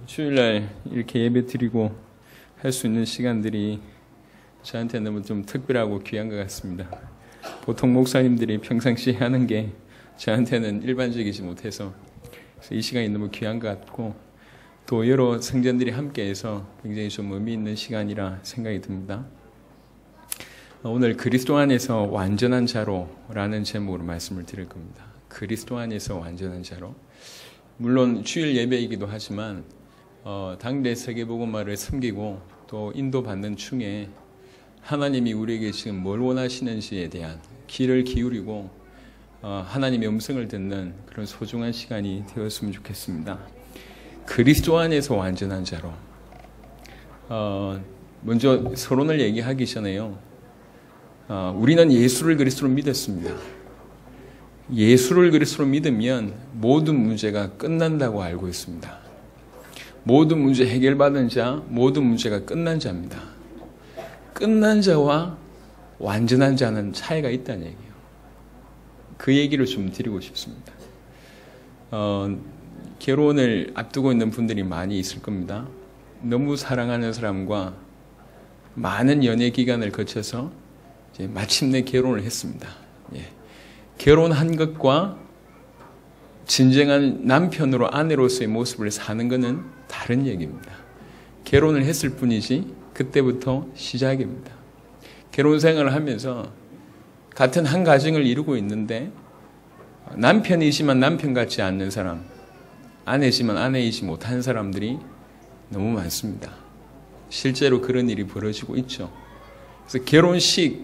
주일날 이렇게 예배 드리고 할 수 있는 시간들이 저한테 너무 좀 특별하고 귀한 것 같습니다. 보통 목사님들이 평상시에 하는 게 저한테는 일반적이지 못해서 이 시간이 너무 귀한 것 같고, 또 여러 성전들이 함께해서 굉장히 좀 의미 있는 시간이라 생각이 듭니다. 오늘 그리스도 안에서 완전한 자로라는 제목으로 말씀을 드릴 겁니다. 그리스도 안에서 완전한 자로. 물론 주일 예배이기도 하지만 당대 세계복음화를 섬기고 또 인도받는 중에 하나님이 우리에게 지금 뭘 원하시는지에 대한 귀를 기울이고 하나님의 음성을 듣는 그런 소중한 시간이 되었으면 좋겠습니다. 그리스도 안에서 완전한 자로. 먼저 서론을 얘기하기 전에요. 우리는 예수를 그리스도로 믿었습니다. 예수를 그리스도로 믿으면 모든 문제가 끝난다고 알고 있습니다. 모든 문제 해결받은 자, 모든 문제가 끝난 자입니다. 끝난 자와 완전한 자는 차이가 있다는 얘기예요. 그 얘기를 좀 드리고 싶습니다. 결혼을 앞두고 있는 분들이 많이 있을 겁니다. 너무 사랑하는 사람과 많은 연애 기간을 거쳐서 이제 마침내 결혼을 했습니다. 결혼한 것과 진정한 남편으로 아내로서의 모습을 사는 것은 다른 얘기입니다. 결혼을 했을 뿐이지 그때부터 시작입니다. 결혼 생활을 하면서 같은 한 가정을 이루고 있는데 남편이지만 남편 같지 않는 사람, 아내지만 아내이지 못한 사람들이 너무 많습니다. 실제로 그런 일이 벌어지고 있죠. 그래서 결혼식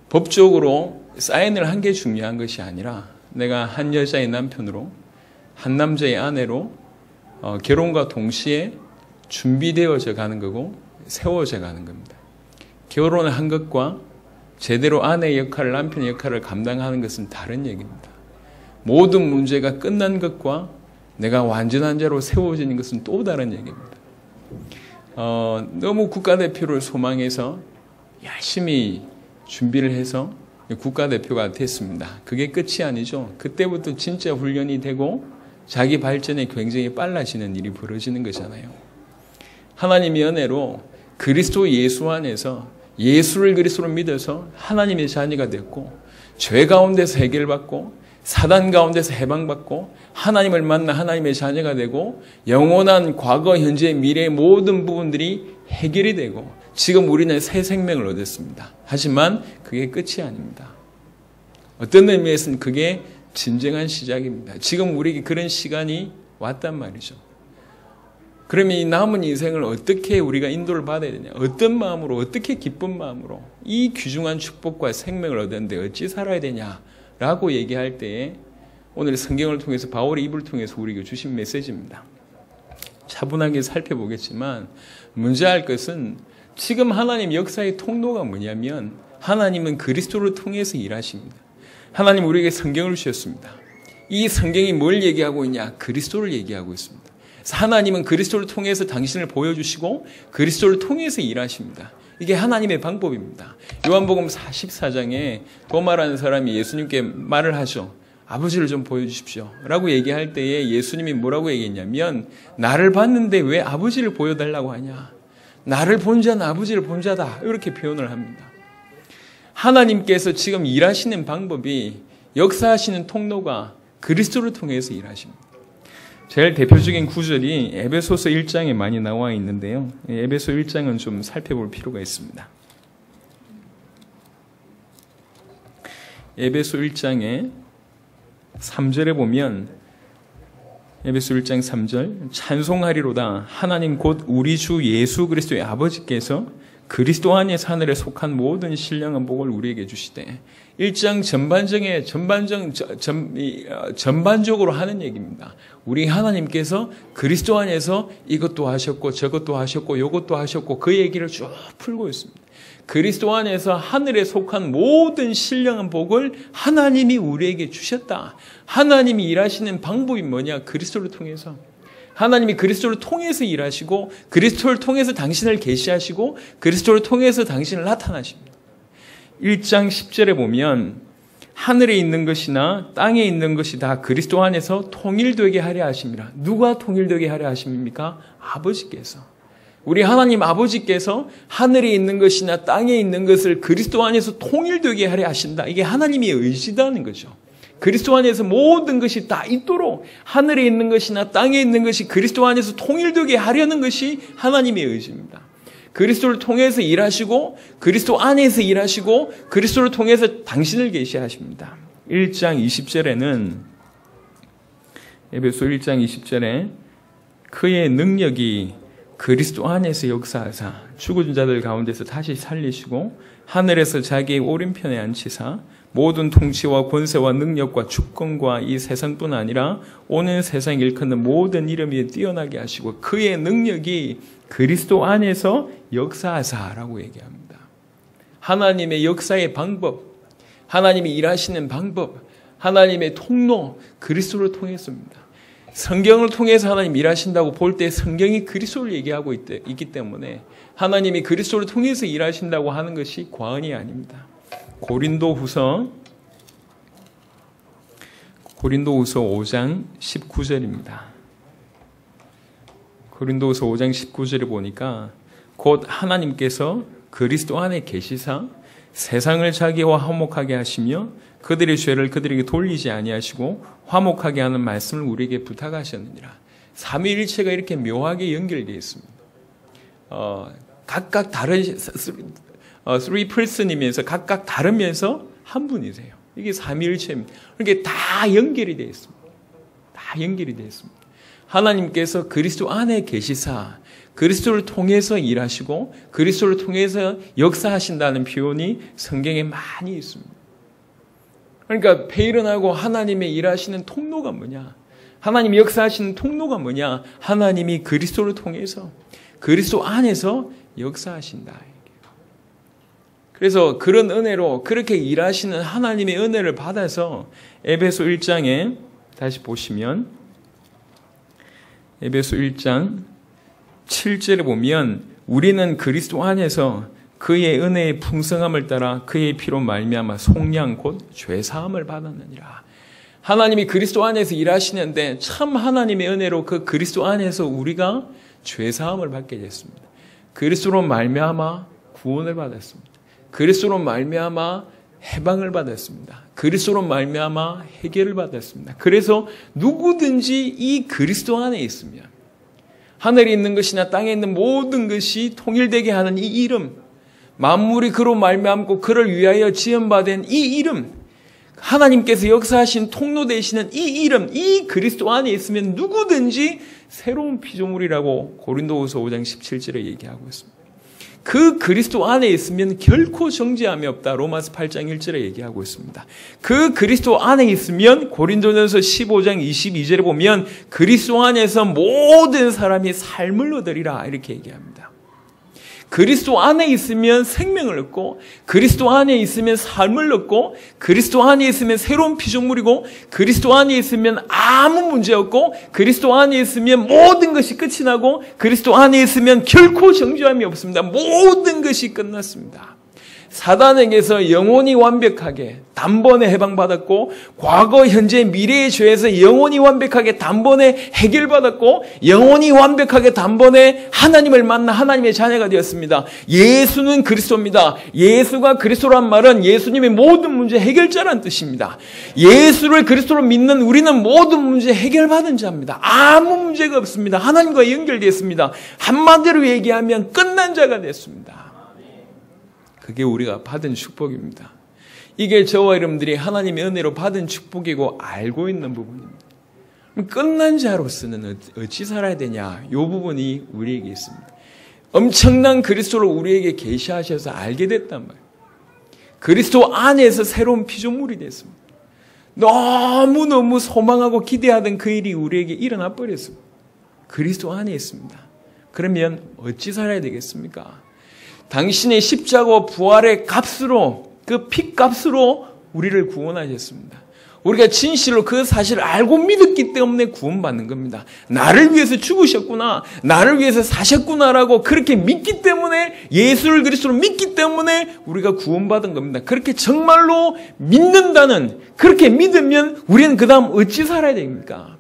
법적으로 사인을 한 게 중요한 것이 아니라 내가 한 여자의 남편으로 한 남자의 아내로 결혼과 동시에 준비되어져 가는 거고 세워져 가는 겁니다. 결혼을 한 것과 제대로 아내의 역할을, 남편의 역할을 감당하는 것은 다른 얘기입니다. 모든 문제가 끝난 것과 내가 완전한 자로 세워지는 것은 또 다른 얘기입니다. 너무 국가대표를 소망해서 열심히 준비를 해서 국가대표가 됐습니다. 그게 끝이 아니죠. 그때부터 진짜 훈련이 되고 자기 발전이 굉장히 빨라지는 일이 벌어지는 거잖아요. 하나님의 은혜로 그리스도 예수 안에서 예수를 그리스도로 믿어서 하나님의 자녀가 됐고, 죄 가운데서 해결받고 사단 가운데서 해방받고 하나님을 만나 하나님의 자녀가 되고 영원한 과거, 현재, 미래의 모든 부분들이 해결이 되고 지금 우리는 새 생명을 얻었습니다. 하지만 그게 끝이 아닙니다. 어떤 의미에서는 그게 진정한 시작입니다. 지금 우리에게 그런 시간이 왔단 말이죠. 그러면 이 남은 인생을 어떻게 우리가 인도를 받아야 되냐? 어떤 마음으로, 어떻게 기쁜 마음으로 이 귀중한 축복과 생명을 얻었는데 어찌 살아야 되냐라고 얘기할 때에 오늘 성경을 통해서 바울의 입을 통해서 우리에게 주신 메시지입니다. 차분하게 살펴보겠지만 문제할 것은 지금 하나님 역사의 통로가 뭐냐면 하나님은 그리스도를 통해서 일하십니다. 하나님 우리에게 성경을 주셨습니다. 이 성경이 뭘 얘기하고 있냐? 그리스도를 얘기하고 있습니다. 하나님은 그리스도를 통해서 당신을 보여주시고 그리스도를 통해서 일하십니다. 이게 하나님의 방법입니다. 요한복음 44장에 도마라는 사람이 예수님께 말을 하죠. 아버지를 좀 보여주십시오 라고 얘기할 때에 예수님이 뭐라고 얘기했냐면 나를 봤는데 왜 아버지를 보여달라고 하냐? 나를 본 자는 아버지를 본 자다. 이렇게 표현을 합니다. 하나님께서 지금 일하시는 방법이, 역사하시는 통로가 그리스도를 통해서 일하십니다. 제일 대표적인 구절이 에베소서 1장에 많이 나와 있는데요. 에베소 1장은 좀 살펴볼 필요가 있습니다. 에베소 1장에 3절에 보면 에베소 1장 3절 찬송하리로다 하나님 곧 우리 주 예수 그리스도의 아버지께서 그리스도 안에서 하늘에 속한 모든 신령한 복을 우리에게 주시되 1장 전반적으로 하는 얘기입니다. 우리 하나님께서 그리스도 안에서 이것도 하셨고 저것도 하셨고 이것도 하셨고 그 얘기를 쭉 풀고 있습니다. 그리스도 안에서 하늘에 속한 모든 신령한 복을 하나님이 우리에게 주셨다. 하나님이 일하시는 방법이 뭐냐? 그리스도를 통해서. 하나님이 그리스도를 통해서 일하시고 그리스도를 통해서 당신을 계시하시고 그리스도를 통해서 당신을 나타나십니다. 1장 10절에 보면 하늘에 있는 것이나 땅에 있는 것이 다 그리스도 안에서 통일되게 하려 하십니다. 누가 통일되게 하려 하십니까? 아버지께서. 우리 하나님 아버지께서 하늘에 있는 것이나 땅에 있는 것을 그리스도 안에서 통일되게 하려 하신다. 이게 하나님의 의지다는 거죠. 그리스도 안에서 모든 것이 다 있도록 하늘에 있는 것이나 땅에 있는 것이 그리스도 안에서 통일되게 하려는 것이 하나님의 의지입니다. 그리스도를 통해서 일하시고 그리스도 안에서 일하시고 그리스도를 통해서 당신을 계시하십니다. 1장 20절에는 에베소 1장 20절에 그의 능력이 그리스도 안에서 역사하사 죽은 자들 가운데서 다시 살리시고 하늘에서 자기의 오른편에 앉히사 모든 통치와 권세와 능력과 주권과 이 세상뿐 아니라 오는 세상 일컫는 모든 이름 위에 뛰어나게 하시고 그의 능력이 그리스도 안에서 역사하사라고 얘기합니다. 하나님의 역사의 방법, 하나님이 일하시는 방법, 하나님의 통로, 그리스도를 통해서입니다. 성경을 통해서 하나님 일하신다고 볼 때 성경이 그리스도를 얘기하고 있기 때문에 하나님이 그리스도를 통해서 일하신다고 하는 것이 과언이 아닙니다. 고린도후서 5장 19절입니다. 고린도후서 5장 19절을 보니까 곧 하나님께서 그리스도 안에 계시사 세상을 자기와 화목하게 하시며 그들의 죄를 그들에게 돌리지 아니하시고 화목하게 하는 말씀을 우리에게 부탁하셨느니라. 삼위일체가 이렇게 묘하게 연결되어 있습니다. 각각 다른 3person이면서 각각 다르면서 한 분이세요. 이게 삼위일체입니다. 그러니까 다 연결이 되어 있습니다. 다 연결이 되어 있습니다. 하나님께서 그리스도 안에 계시사 그리스도를 통해서 일하시고 그리스도를 통해서 역사하신다는 표현이 성경에 많이 있습니다. 그러니까 배일은하고 하나님의 일하시는 통로가 뭐냐? 하나님이 역사하시는 통로가 뭐냐? 하나님이 그리스도를 통해서 그리스도 안에서 역사하신다. 그래서 그런 은혜로 그렇게 일하시는 하나님의 은혜를 받아서 에베소 1장에 다시 보시면 에베소 1장 7절에 보면 우리는 그리스도 안에서 그의 은혜의 풍성함을 따라 그의 피로 말미암아 속량 곧 죄사함을 받았느니라. 하나님이 그리스도 안에서 일하시는데 참 하나님의 은혜로 그 그리스도 안에서 우리가 죄사함을 받게 됐습니다. 그리스도로 말미암아 구원을 받았습니다. 그리스도로 말미암아 해방을 받았습니다. 그리스도로 말미암아 해결을 받았습니다. 그래서 누구든지 이 그리스도 안에 있으면 하늘에 있는 것이나 땅에 있는 모든 것이 통일되게 하는 이 이름, 만물이 그로 말미암고 그를 위하여 지음받은 이 이름, 하나님께서 역사하신 통로 되시는 이 이름, 이 그리스도 안에 있으면 누구든지 새로운 피조물이라고 고린도후서 5장 17절에 얘기하고 있습니다. 그 그리스도 안에 있으면 결코 정죄함이 없다. 로마서 8장 1절에 얘기하고 있습니다. 그 그리스도 안에 있으면 고린도전서 15장 22절에 보면 그리스도 안에서 모든 사람이 삶을 얻으리라 이렇게 얘기합니다. 그리스도 안에 있으면 생명을 얻고 그리스도 안에 있으면 삶을 얻고 그리스도 안에 있으면 새로운 피조물이고 그리스도 안에 있으면 아무 문제 없고 그리스도 안에 있으면 모든 것이 끝이 나고 그리스도 안에 있으면 결코 정죄함이 없습니다. 모든 것이 끝났습니다. 사단에게서 영원히 완벽하게 단번에 해방받았고 과거, 현재, 미래의 죄에서 영원히 완벽하게 단번에 해결받았고 영원히 완벽하게 단번에 하나님을 만나 하나님의 자녀가 되었습니다. 예수는 그리스도입니다. 예수가 그리스도란 말은 예수님의 모든 문제 해결자란 뜻입니다. 예수를 그리스도로 믿는 우리는 모든 문제 해결받은 자입니다. 아무 문제가 없습니다. 하나님과 연결되었습니다. 한마디로 얘기하면 끝난 자가 됐습니다. 그게 우리가 받은 축복입니다. 이게 저와 여러분들이 하나님의 은혜로 받은 축복이고 알고 있는 부분입니다. 끝난 자로서는 어찌 살아야 되냐? 이 부분이 우리에게 있습니다. 엄청난 그리스도를 우리에게 계시하셔서 알게 됐단 말이에요. 그리스도 안에서 새로운 피조물이 됐습니다. 너무너무 소망하고 기대하던 그 일이 우리에게 일어나 버렸습니다. 그리스도 안에 있습니다. 그러면 어찌 살아야 되겠습니까? 당신의 십자가와 부활의 값으로 그 핏값으로 우리를 구원하셨습니다. 우리가 진실로 그 사실을 알고 믿었기 때문에 구원받는 겁니다. 나를 위해서 죽으셨구나, 나를 위해서 사셨구나라고 그렇게 믿기 때문에, 예수를 그리스도로 믿기 때문에 우리가 구원받은 겁니다. 그렇게 정말로 믿는다는, 그렇게 믿으면 우리는 그 다음 어찌 살아야 됩니까?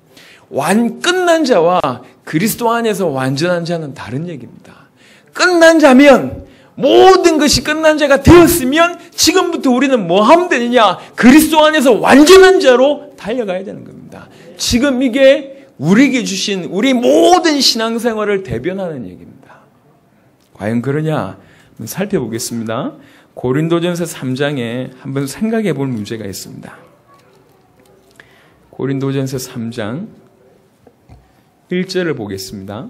끝난 자와 그리스도 안에서 완전한 자는 다른 얘기입니다. 끝난 자면, 모든 것이 끝난 자가 되었으면 지금부터 우리는 뭐 하면 되느냐? 그리스도 안에서 완전한 자로 달려가야 되는 겁니다. 지금 이게 우리에게 주신 우리 모든 신앙생활을 대변하는 얘기입니다. 과연 그러냐? 한번 살펴보겠습니다. 고린도전서 3장에 한번 생각해 볼 문제가 있습니다. 고린도전서 3장 1절을 보겠습니다.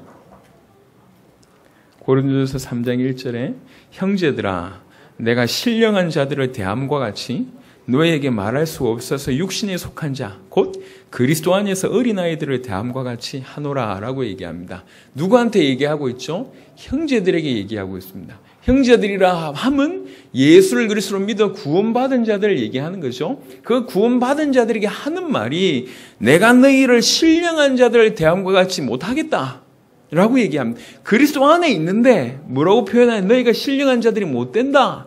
고린도전서 3장 1절에 형제들아, 내가 신령한 자들을 대함과 같이 너희에게 말할 수 없어서 육신에 속한 자, 곧 그리스도 안에서 어린아이들을 대함과 같이 하노라 라고 얘기합니다. 누구한테 얘기하고 있죠? 형제들에게 얘기하고 있습니다. 형제들이라 함은 예수를 그리스도로 믿어 구원받은 자들을 얘기하는 거죠. 그 구원받은 자들에게 하는 말이, 내가 너희를 신령한 자들을 대함과 같이 못하겠다 라고 얘기합니다. 그리스도 안에 있는데 뭐라고 표현하냐? 너희가 신령한 자들이 못 된다.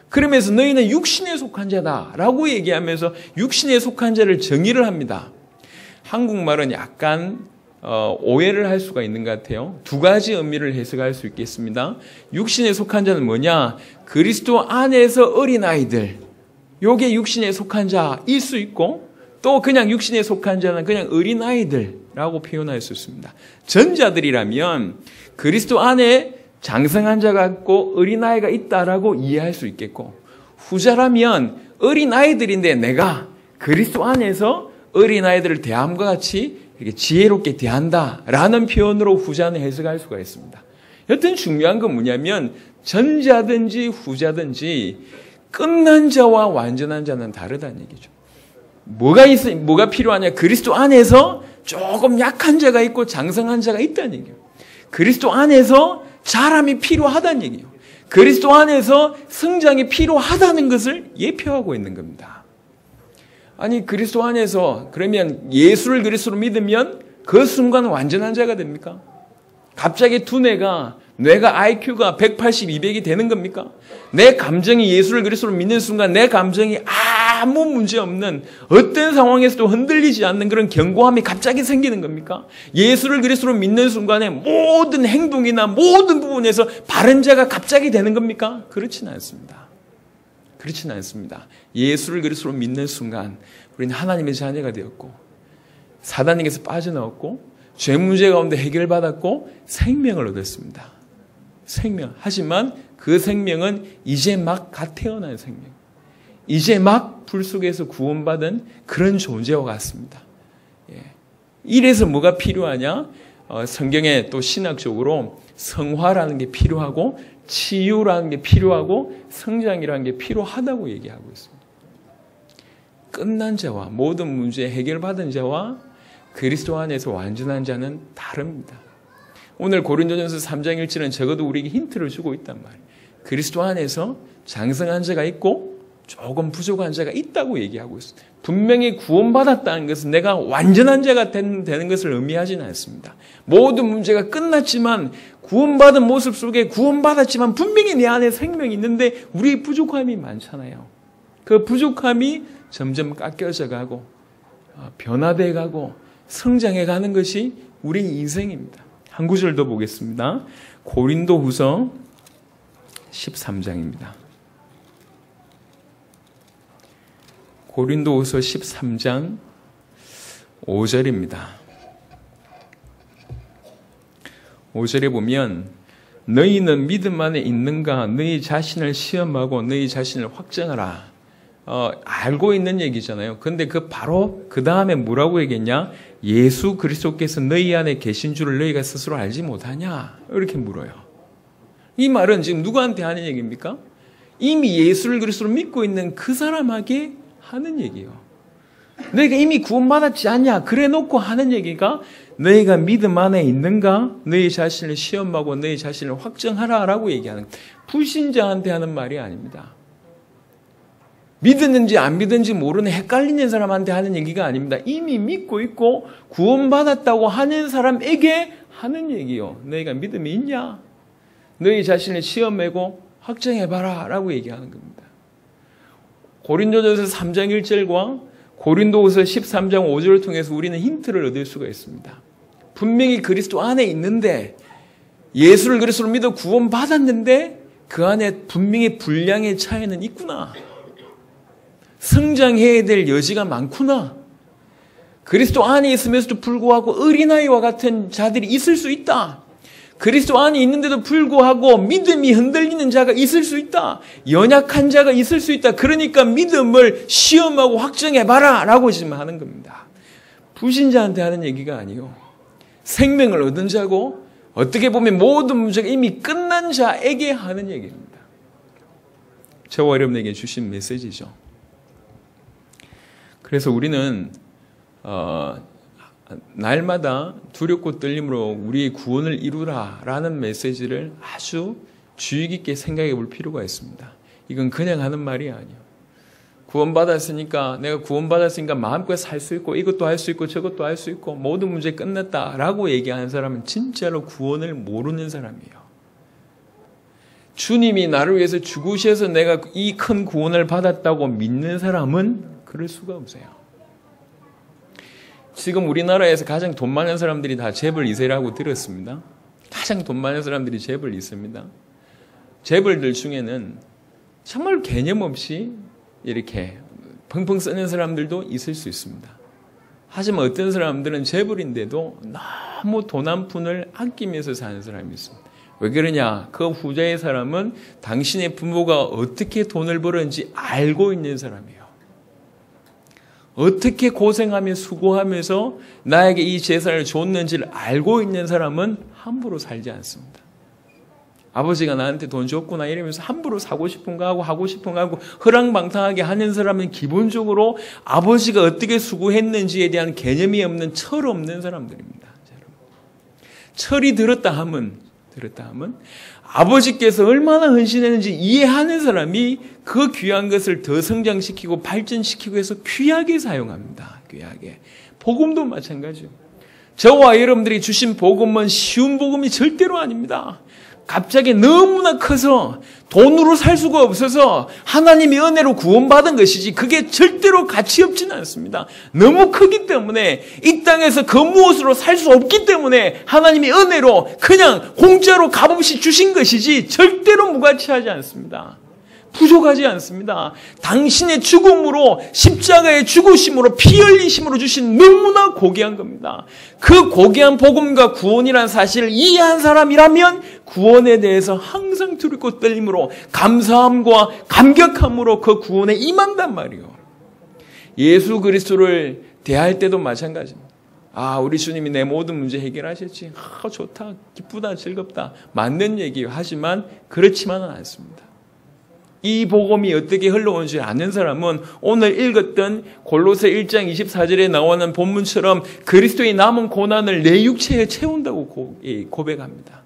그러면서 너희는 육신에 속한 자다 라고 얘기하면서 육신에 속한 자를 정의를 합니다. 한국말은 약간 오해를 할 수가 있는 것 같아요. 두 가지 의미를 해석할 수 있겠습니다. 육신에 속한 자는 뭐냐? 그리스도 안에서 어린아이들, 요게 육신에 속한 자일 수 있고, 또 그냥 육신에 속한 자는 그냥 어린아이들라고 표현할 수 있습니다. 전자들이라면 그리스도 안에 장성한 자가 있고 어린아이가 있다라고 이해할 수 있겠고, 후자라면 어린아이들인데 내가 그리스도 안에서 어린아이들을 대함과 같이 이렇게 지혜롭게 대한다라는 표현으로 후자는 해석할 수가 있습니다. 여튼 중요한 건 뭐냐면, 전자든지 후자든지 끝난 자와 완전한 자는 다르다는 얘기죠. 뭐가 필요하냐? 그리스도 안에서 조금 약한 자가 있고 장성한 자가 있다는 얘기예요. 그리스도 안에서 자람이 필요하다는 얘기예요. 그리스도 안에서 성장이 필요하다는 것을 예표하고 있는 겁니다. 아니, 그리스도 안에서 그러면 예수를 그리스도로 믿으면 그 순간 완전한 자가 됩니까? 갑자기 두뇌가, 뇌가 IQ가 180, 200이 되는 겁니까? 내 감정이 예수를 그리스도로 믿는 순간 내 감정이 아무 문제 없는, 어떤 상황에서도 흔들리지 않는 그런 견고함이 갑자기 생기는 겁니까? 예수를 그리스도로 믿는 순간에 모든 행동이나 모든 부분에서 바른 자가 갑자기 되는 겁니까? 그렇지는 않습니다. 그렇지는 않습니다. 예수를 그리스도로 믿는 순간 우리는 하나님의 자녀가 되었고, 사단에게서 빠져나왔고, 죄 문제 가운데 해결받았고, 생명을 얻었습니다. 생명. 하지만 그 생명은 이제 막 갓 태어난 생명. 이제 막 불 속에서 구원받은 그런 존재와 같습니다. 예. 이래서 뭐가 필요하냐? 성경에 또 신학적으로 성화라는 게 필요하고, 치유라는 게 필요하고, 성장이라는 게 필요하다고 얘기하고 있습니다. 끝난 자와 모든 문제 해결받은 자와 그리스도 안에서 완전한 자는 다릅니다. 오늘 고린도전서 3장 1절은 적어도 우리에게 힌트를 주고 있단 말이에요. 그리스도 안에서 장성한 자가 있고 조금 부족한 자가 있다고 얘기하고 있어요. 분명히 구원받았다는 것은 내가 완전한 자가 되는 것을 의미하지는 않습니다. 모든 문제가 끝났지만, 구원받은 모습 속에 구원받았지만 분명히 내 안에 생명이 있는데 우리의 부족함이 많잖아요. 그 부족함이 점점 깎여져 가고 변화돼 가고 성장해 가는 것이 우리 인생입니다. 한 구절 더 보겠습니다. 고린도후서 13장입니다. 고린도후서 13장 5절입니다. 5절에 보면, 너희는 믿음 안에 있는가? 너희 자신을 시험하고 너희 자신을 확정하라. 알고 있는 얘기잖아요. 근데 바로 그 다음에 뭐라고 얘기했냐? 예수 그리스도께서 너희 안에 계신 줄을 너희가 스스로 알지 못하냐? 이렇게 물어요. 이 말은 지금 누구한테 하는 얘기입니까? 이미 예수를 그리스도로 믿고 있는 그 사람에게 하는 얘기예요. 너희가 이미 구원받았지 않냐? 그래 놓고 하는 얘기가, 너희가 믿음 안에 있는가? 너희 자신을 시험하고 너희 자신을 확정하라 라고 얘기하는, 불신자한테 하는 말이 아닙니다. 믿었는지 안 믿었는지 모르는 헷갈리는 사람한테 하는 얘기가 아닙니다. 이미 믿고 있고 구원받았다고 하는 사람에게 하는 얘기요. 너희가 믿음이 있냐? 너희 자신을 시험해고 확정해봐라 라고 얘기하는 겁니다. 고린도전서 3장 1절과 고린도후서 13장 5절을 통해서 우리는 힌트를 얻을 수가 있습니다. 분명히 그리스도 안에 있는데 예수를 그리스도로 믿어 구원받았는데 그 안에 분명히 분량의 차이는 있구나. 성장해야 될 여지가 많구나. 그리스도 안에 있으면서도 불구하고 어린아이와 같은 자들이 있을 수 있다. 그리스도 안에 있는데도 불구하고 믿음이 흔들리는 자가 있을 수 있다. 연약한 자가 있을 수 있다. 그러니까 믿음을 시험하고 확정해봐라 라고 지금 하는 겁니다. 불신자한테 하는 얘기가 아니요. 생명을 얻은 자고 어떻게 보면 모든 문제가 이미 끝난 자에게 하는 얘기입니다. 저와 여러분에게 주신 메시지죠. 그래서 우리는 날마다 두렵고 떨림으로 우리의 구원을 이루라라는 메시지를 아주 주의 깊게 생각해 볼 필요가 있습니다. 이건 그냥 하는 말이 아니에요. 내가 구원받았으니까 마음껏 살 수 있고 이것도 할 수 있고 저것도 할 수 있고 모든 문제 끝났다라고 얘기하는 사람은 진짜로 구원을 모르는 사람이에요. 주님이 나를 위해서 죽으셔서 내가 이 큰 구원을 받았다고 믿는 사람은 그럴 수가 없어요. 지금 우리나라에서 가장 돈 많은 사람들이 다 재벌 2세라고 들었습니다. 가장 돈 많은 사람들이 재벌 2세입니다. 재벌들 중에는 정말 개념 없이 이렇게 펑펑 쓰는 사람들도 있을 수 있습니다. 하지만 어떤 사람들은 재벌인데도 너무 돈 한 푼을 아끼면서 사는 사람이 있습니다. 왜 그러냐? 그 후자의 사람은 당신의 부모가 어떻게 돈을 벌었는지 알고 있는 사람이에요. 어떻게 고생하며 수고하면서 나에게 이 재산을 줬는지를 알고 있는 사람은 함부로 살지 않습니다. 아버지가 나한테 돈 줬구나 이러면서 함부로 사고 싶은 거 하고 싶은 거 하고 허랑방탕하게 하는 사람은 기본적으로 아버지가 어떻게 수고했는지에 대한 개념이 없는 철 없는 사람들입니다. 철이 들었다 하면 아버지께서 얼마나 헌신했는지 이해하는 사람이 그 귀한 것을 더 성장시키고 발전시키고 해서 귀하게 사용합니다. 귀하게. 복음도 마찬가지요. 저와 여러분들이 주신 복음은 쉬운 복음이 절대로 아닙니다. 갑자기 너무나 커서 돈으로 살 수가 없어서 하나님의 은혜로 구원받은 것이지 그게 절대로 가치 없지는 않습니다. 너무 크기 때문에 이 땅에서 그 무엇으로 살 수 없기 때문에 하나님의 은혜로 그냥 공짜로 값없이 주신 것이지 절대로 무가치하지 않습니다. 부족하지 않습니다. 당신의 죽음으로 십자가의 죽으심으로 피 흘리심으로 주신 너무나 고귀한 겁니다. 그 고귀한 복음과 구원이라는 사실을 이해한 사람이라면 구원에 대해서 항상 두렵고 떨림으로 감사함과 감격함으로 그 구원에 임한단 말이에요. 예수 그리스도를 대할 때도 마찬가지입니다. 우리 주님이 내 모든 문제 해결하셨지. 좋다, 기쁘다, 즐겁다. 맞는 얘기예요. 하지만 그렇지만은 않습니다. 이 복음이 어떻게 흘러오는지 아는 사람은 오늘 읽었던 골로새 1장 24절에 나오는 본문처럼 그리스도의 남은 고난을 내 육체에 채운다고 고백합니다.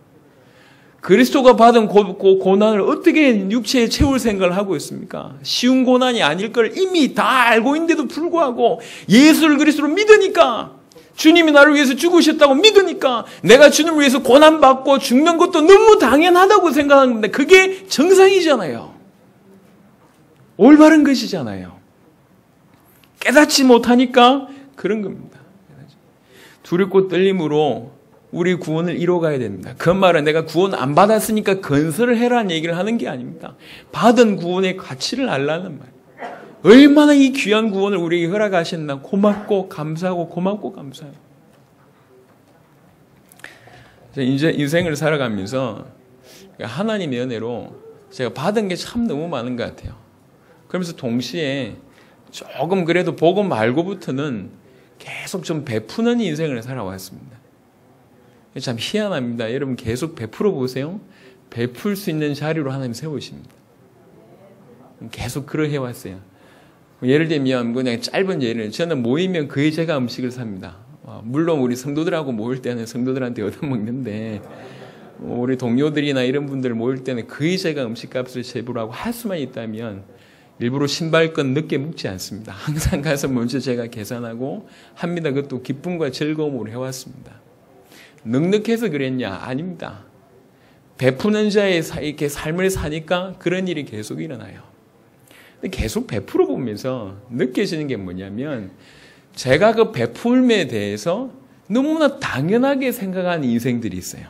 그리스도가 받은 고난을 어떻게 육체에 채울 생각을 하고 있습니까? 쉬운 고난이 아닐 걸 이미 다 알고 있는데도 불구하고 예수를 그리스도로 믿으니까 주님이 나를 위해서 죽으셨다고 믿으니까 내가 주님을 위해서 고난받고 죽는 것도 너무 당연하다고 생각하는데 그게 정상이잖아요. 올바른 것이잖아요. 깨닫지 못하니까 그런 겁니다. 두렵고 떨림으로 우리 구원을 이뤄가야 됩니다. 그 말은 내가 구원 안 받았으니까 건설을 해라는 얘기를 하는 게 아닙니다. 받은 구원의 가치를 알라는 말이에요. 얼마나 이 귀한 구원을 우리에게 허락하셨나 고맙고 감사하고 고맙고 감사해요. 이제 인생을 살아가면서 하나님의 은혜로 제가 받은 게 참 너무 많은 것 같아요. 그러면서 동시에 조금 그래도 복음 말고부터는 계속 좀 베푸는 인생을 살아왔습니다. 참 희한합니다. 여러분 계속 베풀어 보세요. 베풀 수 있는 자리로 하나님 세우십니다. 계속 그러해 왔어요. 예를 들면 그냥 짧은 예를 저는 모이면 거의 제가 음식을 삽니다. 물론 우리 성도들하고 모일 때는 성도들한테 얻어먹는데 우리 동료들이나 이런 분들 모일 때는 거의 제가 음식값을 제보하고 할 수만 있다면 일부러 신발끈 늦게 묶지 않습니다. 항상 가서 먼저 제가 계산하고 합니다. 그것도 기쁨과 즐거움으로 해왔습니다. 넉넉해서 그랬냐? 아닙니다. 베푸는 자의 이렇게 삶을 사니까 그런 일이 계속 일어나요. 근데 계속 베풀어 보면서 느껴지는 게 뭐냐면 제가 그 베풀음에 대해서 너무나 당연하게 생각하는 인생들이 있어요.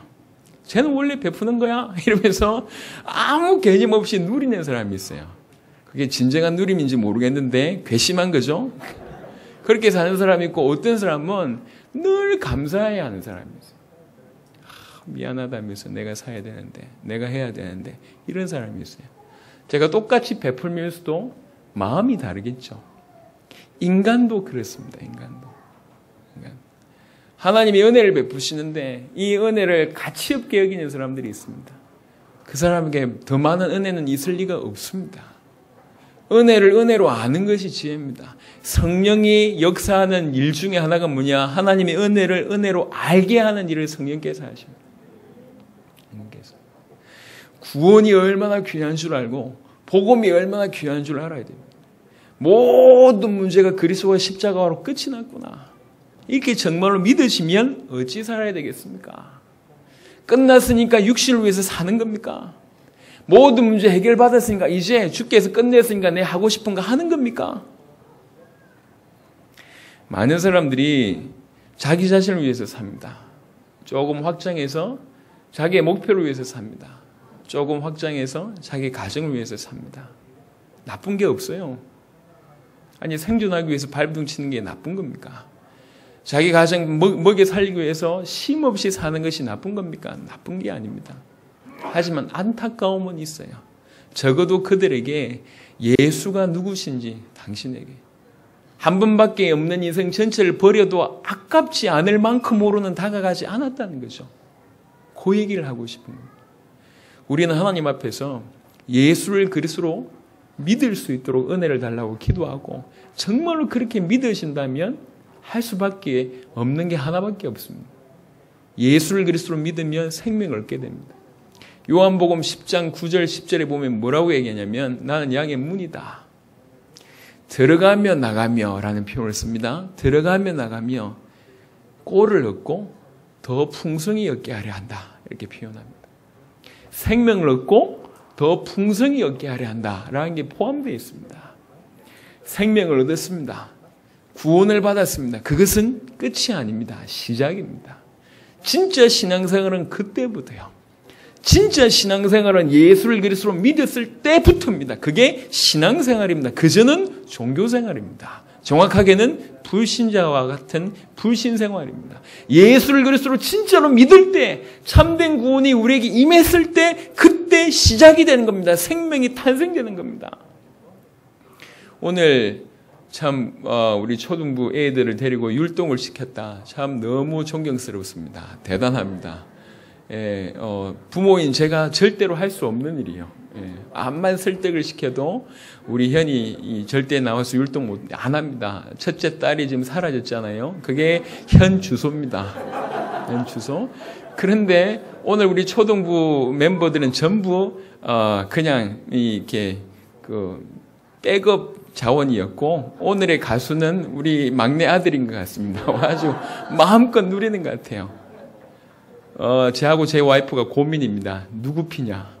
쟤는 원래 베푸는 거야? 이러면서 아무 개념 없이 누리는 사람이 있어요. 그게 진정한 누림인지 모르겠는데 괘씸한 거죠. 그렇게 사는 사람이 있고 어떤 사람은 늘 감사해야 하는 사람이 있어요. 미안하다면서 내가 사야 되는데 내가 해야 되는데 이런 사람이 있어요. 제가 똑같이 베풀면서도 마음이 다르겠죠. 인간도 그렇습니다. 인간. 하나님이 은혜를 베푸시는데 이 은혜를 가치 없게 여기는 사람들이 있습니다. 그 사람에게 더 많은 은혜는 있을 리가 없습니다. 은혜를 은혜로 아는 것이 지혜입니다. 성령이 역사하는 일 중에 하나가 뭐냐? 하나님의 은혜를 은혜로 알게 하는 일을 성령께서 하십니다. 구원이 얼마나 귀한 줄 알고 복음이 얼마나 귀한 줄 알아야 됩니다. 모든 문제가 그리스도와 십자가로 끝이 났구나. 이렇게 정말로 믿으시면 어찌 살아야 되겠습니까? 끝났으니까 육신을 위해서 사는 겁니까? 모든 문제 해결받았으니까 이제 주께서 끝냈으니까 내 하고 싶은 거 하는 겁니까? 많은 사람들이 자기 자신을 위해서 삽니다. 조금 확장해서 자기의 목표를 위해서 삽니다. 조금 확장해서 자기 가정을 위해서 삽니다. 나쁜 게 없어요. 아니 생존하기 위해서 발버둥 치는 게 나쁜 겁니까? 자기 가정 먹여 살리기 위해서 쉼 없이 사는 것이 나쁜 겁니까? 나쁜 게 아닙니다. 하지만 안타까움은 있어요. 적어도 그들에게 예수가 누구신지 당신에게 한 번밖에 없는 인생 전체를 버려도 아깝지 않을 만큼으로는 다가가지 않았다는 거죠. 그 얘기를 하고 싶은 겁니다. 우리는 하나님 앞에서 예수를 그리스도로 믿을 수 있도록 은혜를 달라고 기도하고 정말로 그렇게 믿으신다면 할 수밖에 없는 게 하나밖에 없습니다. 예수를 그리스도로 믿으면 생명을 얻게 됩니다. 요한복음 10장 9절 10절에 보면 뭐라고 얘기하냐면 나는 양의 문이다. 들어가며 나가며 라는 표현을 씁니다. 들어가며 나가며 꼴을 얻고 더 풍성히 얻게 하려 한다. 이렇게 표현합니다. 생명을 얻고 더 풍성히 얻게 하려 한다라는 게 포함되어 있습니다. 생명을 얻었습니다. 구원을 받았습니다. 그것은 끝이 아닙니다. 시작입니다. 진짜 신앙생활은 그때부터요. 진짜 신앙생활은 예수를 그리스도로 믿었을 때부터입니다. 그게 신앙생활입니다. 그전은 종교생활입니다. 정확하게는 불신자와 같은 불신생활입니다. 예수를 그리스도로 진짜로 믿을 때 참된 구원이 우리에게 임했을 때 그때 시작이 되는 겁니다. 생명이 탄생되는 겁니다. 오늘 참 우리 초등부 애들을 데리고 율동을 시켰다. 참 너무 존경스럽습니다. 대단합니다. 부모인 제가 절대로 할 수 없는 일이에요. 암만 설득을 시켜도 우리 현이 절대 나와서 율동 안 합니다. 첫째 딸이 지금 사라졌잖아요. 그게 현 주소입니다. 현 주소. 그런데 오늘 우리 초등부 멤버들은 전부 그냥 이렇게 그 백업 자원이었고 오늘의 가수는 우리 막내 아들인 것 같습니다. 아주 마음껏 누리는 것 같아요. 저하고 제 와이프가 고민입니다. 누구 피냐?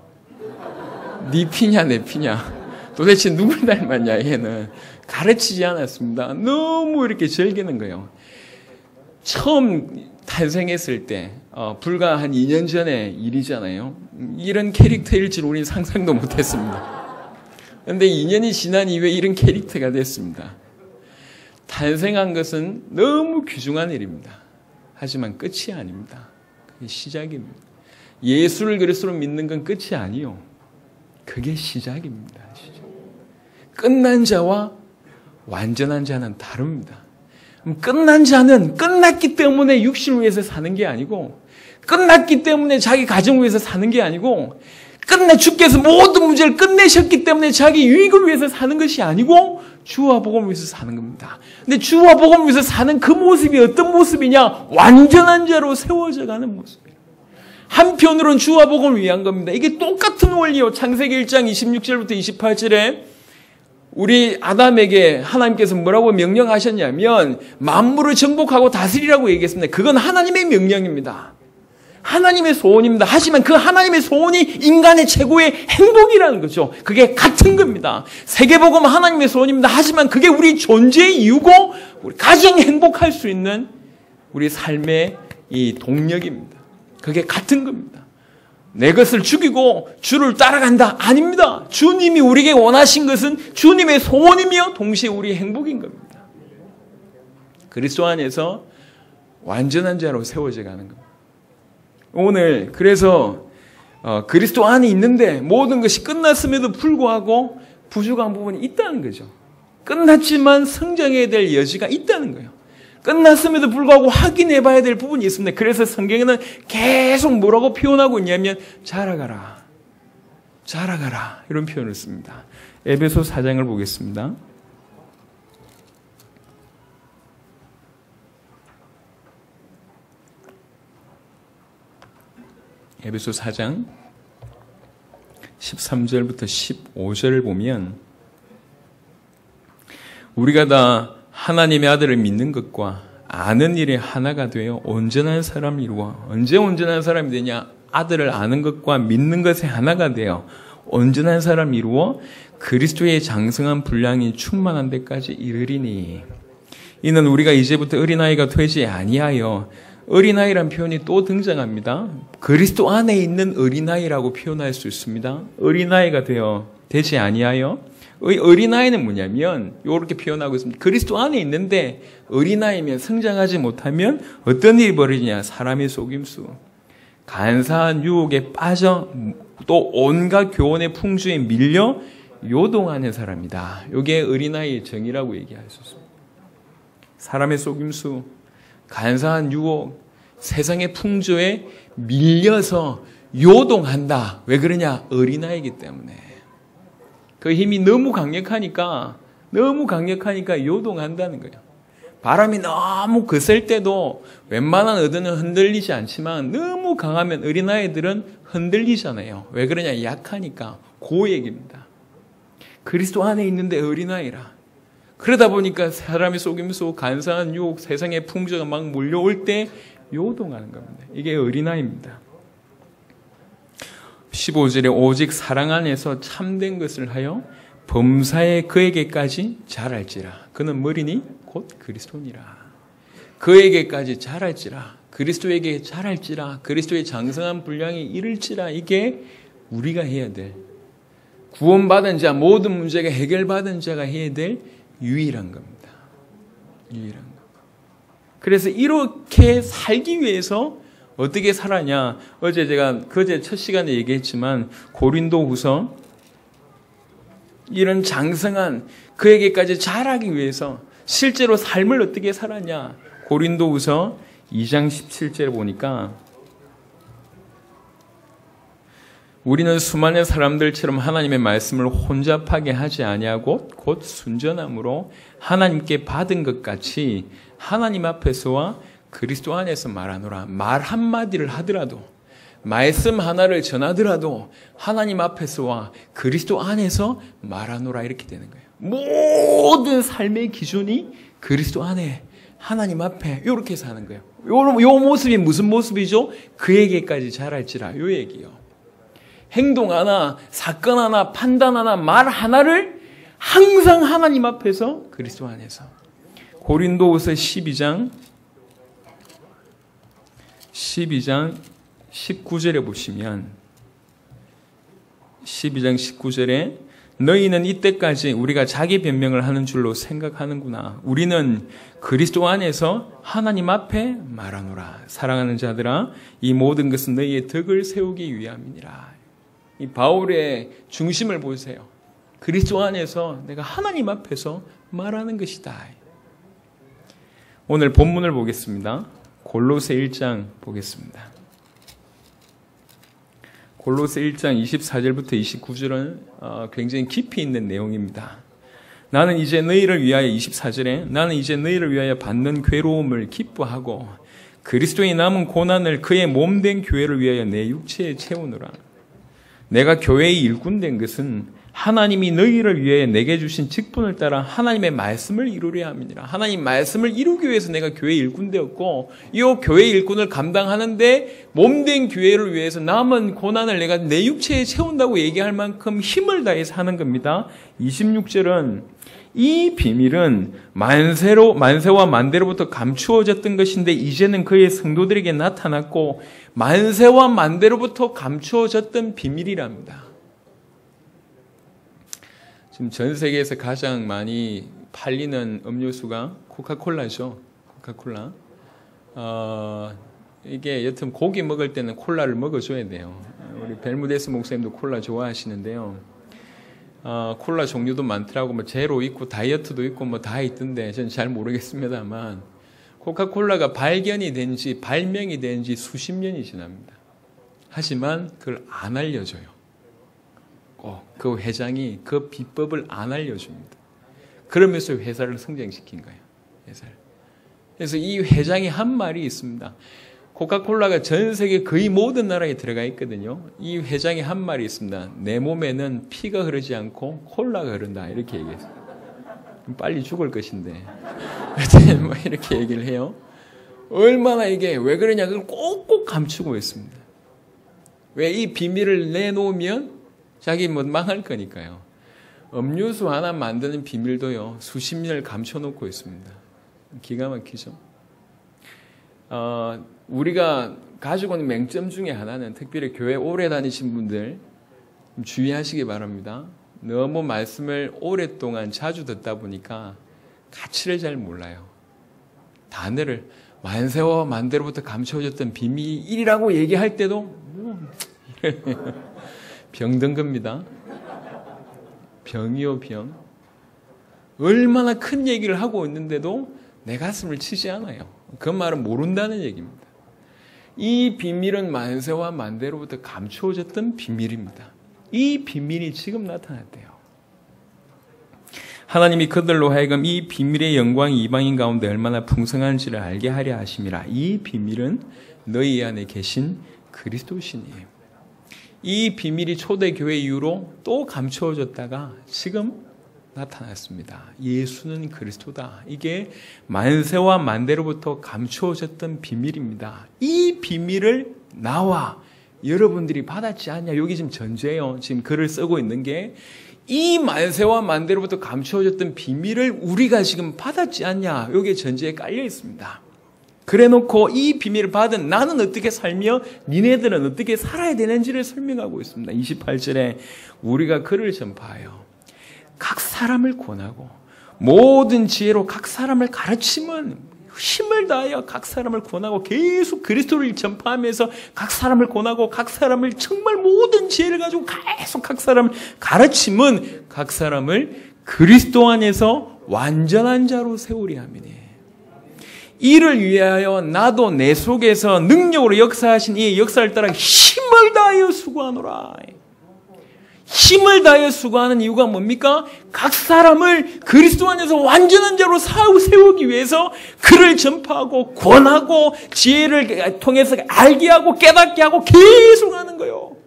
네 피냐 내 피냐? 도대체 누굴 닮았냐 얘는. 가르치지 않았습니다. 너무 이렇게 즐기는 거예요. 처음 탄생했을 때 불과 한 2년 전의 일이잖아요. 이런 캐릭터일 줄 우리는 상상도 못했습니다. 그런데 2년이 지난 이후에 이런 캐릭터가 됐습니다. 탄생한 것은 너무 귀중한 일입니다. 하지만 끝이 아닙니다. 그게 시작입니다. 예수를 그리스도로 믿는 건 끝이 아니요. 그게 시작입니다. 시작. 끝난 자와 완전한 자는 다릅니다. 끝난 자는 끝났기 때문에 육신을 위해서 사는 게 아니고 끝났기 때문에 자기 가정을 위해서 사는 게 아니고 주께서 모든 문제를 끝내셨기 때문에 자기 유익을 위해서 사는 것이 아니고 주와 복음을 위해서 사는 겁니다. 근데 주와 복음을 위해서 사는 그 모습이 어떤 모습이냐? 완전한 자로 세워져 가는 모습이에요. 한편으로는 주와 복음을 위한 겁니다. 이게 똑같은 원리요. 창세기 1장 26절부터 28절에 우리 아담에게 하나님께서 뭐라고 명령하셨냐면 만물을 정복하고 다스리라고 얘기했습니다. 그건 하나님의 명령입니다. 하나님의 소원입니다. 하지만 그 하나님의 소원이 인간의 최고의 행복이라는 거죠. 그게 같은 겁니다. 세계복음 하나님의 소원입니다. 하지만 그게 우리 존재의 이유고 우리 가장 행복할 수 있는 우리 삶의 이 동력입니다. 그게 같은 겁니다. 내 것을 죽이고 주를 따라간다? 아닙니다. 주님이 우리에게 원하신 것은 주님의 소원이며 동시에 우리의 행복인 겁니다. 그리스도 안에서 완전한 자로 세워져 가는 겁니다. 오늘 그래서 그리스도 안에 있는데 모든 것이 끝났음에도 불구하고 부족한 부분이 있다는 거죠. 끝났지만 성장해야 될 여지가 있다는 거예요. 끝났음에도 불구하고 확인해 봐야 될 부분이 있습니다. 그래서 성경에는 계속 뭐라고 표현하고 있냐면 자라가라, 자라가라 이런 표현을 씁니다. 에베소 4장을 보겠습니다. 에베소 4장 13절부터 15절을 보면 우리가 다 하나님의 아들을 믿는 것과 아는 일에 하나가 되어 온전한 사람을 이루어. 언제 온전한 사람이 되냐? 아들을 아는 것과 믿는 것에 하나가 되어 온전한 사람을 이루어 그리스도의 장성한 분량이 충만한 데까지 이르리니. 이는 우리가 이제부터 어린아이가 되지 아니하여, 어린아이란 표현이 또 등장합니다. 그리스도 안에 있는 어린아이라고 표현할 수 있습니다. 어린아이가 되지 아니하여. 어린아이는 뭐냐면 이렇게 표현하고 있습니다. 그리스도 안에 있는데 어린아이면 성장하지 못하면 어떤 일이 벌어지냐? 사람의 속임수, 간사한 유혹에 빠져 또 온갖 교훈의 풍주에 밀려 요동하는 사람이다. 이게 어린아이의 정의라고 얘기할 수 있습니다. 사람의 속임수, 간사한 유혹, 세상의 풍조에 밀려서 요동한다. 왜 그러냐? 어린아이이기 때문에. 그 힘이 너무 강력하니까 요동한다는 거예요. 바람이 너무 거셀 때도 웬만한 어른은 흔들리지 않지만 너무 강하면 어린아이들은 흔들리잖아요. 왜 그러냐? 약하니까. 그 얘기입니다. 그리스도 안에 있는데 어린아이라. 그러다 보니까 사람의 속임수, 간사한 유혹, 세상의 풍조가 막 몰려올 때 요동하는 겁니다. 이게 어린아이입니다. 15절에 오직 사랑 안에서 참된 것을 하여 범사에 그에게까지 자랄지라. 그는 뭐리니? 곧 그리스도니라. 그에게까지 자랄지라. 그리스도에게 자랄지라. 그리스도의 장성한 분량이 이를지라. 이게 우리가 해야 될, 구원받은 자, 모든 문제가 해결받은 자가 해야 될 유일한 겁니다. 유일한 것. 그래서 이렇게 살기 위해서 어떻게 살았냐? 어제 제가 그제 첫 시간에 얘기했지만 고린도후서 이런 장성한 그에게까지 자라기 위해서 실제로 삶을 어떻게 살았냐? 고린도후서 2장 17절에 보니까 우리는 수많은 사람들처럼 하나님의 말씀을 혼잡하게 하지 아니하고 곧 순전함으로 하나님께 받은 것 같이 하나님 앞에서와 그리스도 안에서 말하노라. 말 한마디를 하더라도, 말씀 하나를 전하더라도 하나님 앞에서와 그리스도 안에서 말하노라. 이렇게 되는 거예요. 모든 삶의 기준이 그리스도 안에, 하나님 앞에 이렇게 사는 거예요. 요 모습이 무슨 모습이죠? 그에게까지 자랄지라. 요 얘기요. 행동 하나, 사건 하나, 판단 하나, 말 하나를 항상 하나님 앞에서, 그리스도 안에서. 고린도후서 12장 19절에 보시면 12장 19절에 너희는 이때까지 우리가 자기 변명을 하는 줄로 생각하는구나. 우리는 그리스도 안에서 하나님 앞에 말하노라. 사랑하는 자들아, 이 모든 것은 너희의 덕을 세우기 위함이니라. 이 바울의 중심을 보세요. 그리스도 안에서 내가 하나님 앞에서 말하는 것이다. 오늘 본문을 보겠습니다. 골로새 1장 보겠습니다. 골로새 1장 24절부터 29절은 굉장히 깊이 있는 내용입니다. 나는 이제 너희를 위하여 24절에 나는 이제 너희를 위하여 받는 괴로움을 기뻐하고 그리스도의 남은 고난을 그의 몸된 교회를 위하여 내 육체에 채우노라. 내가 교회의 일꾼 된 것은 하나님이 너희를 위해 내게 주신 직분을 따라 하나님의 말씀을 이루려 함이니라. 하나님 말씀을 이루기 위해서 내가 교회 일꾼 되었고 이 교회 일꾼을 감당하는데 몸된 교회를 위해서 남은 고난을 내가 내 육체에 채운다고 얘기할 만큼 힘을 다해서 하는 겁니다. 26절은 이 비밀은 만세와 만대로부터 감추어졌던 것인데 이제는 그의 성도들에게 나타났고 만세와 만대로부터 감추어졌던 비밀이랍니다. 지금 전 세계에서 가장 많이 팔리는 음료수가 코카콜라죠. 코카콜라. 이게 여튼 고기 먹을 때는 콜라를 먹어줘야 돼요. 우리 벨무데스 목사님도 콜라 좋아하시는데요. 콜라 종류도 많더라고. 뭐 제로 있고 다이어트도 있고 뭐 다 있던데 저는 잘 모르겠습니다만 코카콜라가 발견이 된 지 발명이 된 지 수십 년이 지납니다. 하지만 그걸 안 알려줘요. 꼭 그 회장이 그 비법을 안 알려줍니다. 그러면서 회사를 성장시킨 거예요. 회사를. 그래서 이 회장이 한 말이 있습니다. 코카콜라가 전 세계 거의 모든 나라에 들어가 있거든요. 이 회장이 한 말이 있습니다. 내 몸에는 피가 흐르지 않고 콜라가 흐른다. 이렇게 얘기했어요. 빨리 죽을 것인데. 뭐 이렇게 얘기를 해요. 얼마나 이게 왜 그러냐. 그걸 꼭꼭 감추고 있습니다. 왜 이 비밀을 내놓으면 자기 뭐 망할 거니까요. 음료수 하나 만드는 비밀도요. 수십 년을 감춰놓고 있습니다. 기가 막히죠. 우리가 가지고 있는 맹점 중에 하나는 특별히 교회 오래 다니신 분들 주의하시기 바랍니다. 너무 말씀을 오랫동안 자주 듣다 보니까 가치를 잘 몰라요. 단어를 만세와 만대로부터 감춰졌던 비밀이라고 얘기할 때도 병든 겁니다. 병이요 병. 얼마나 큰 얘기를 하고 있는데도 내 가슴을 치지 않아요. 그 말은 모른다는 얘기입니다. 이 비밀은 만세와 만대로부터 감추어졌던 비밀입니다. 이 비밀이 지금 나타났대요. 하나님이 그들로 하여금 이 비밀의 영광이 이방인 가운데 얼마나 풍성한지를 알게 하려 하심이라. 이 비밀은 너희 안에 계신 그리스도시니에요. 이 비밀이 초대교회 이후로 또 감추어졌다가 지금 나타났습니다. 예수는 그리스도다. 이게 만세와 만대로부터 감추어졌던 비밀입니다. 이 비밀을 나와 여러분들이 받았지 않냐. 여기 지금 전제예요. 지금 글을 쓰고 있는 게 이 만세와 만대로부터 감추어졌던 비밀을 우리가 지금 받았지 않냐. 여기에 전제에 깔려 있습니다. 그래놓고 이 비밀을 받은 나는 어떻게 살며 니네들은 어떻게 살아야 되는지를 설명하고 있습니다. 28절에 우리가 그를 전파하여 각 사람을 권하고 모든 지혜로 각 사람을 가르치면 힘을 다하여 각 사람을 권하고 계속 그리스도를 전파하면서 각 사람을 권하고 각 사람을 정말 모든 지혜를 가지고 계속 각 사람을 가르치면 각 사람을 그리스도 안에서 완전한 자로 세우려 함이니 이를 위하여 나도 내 속에서 능력으로 역사하신 이 역사를 따라 힘을 다하여 수고하노라. 힘을 다하여 수고하는 이유가 뭡니까? 각 사람을 그리스도 안에서 완전한 자로 세우기 위해서 그를 전파하고 권하고 지혜를 통해서 알게 하고 깨닫게 하고 계속 하는 거예요.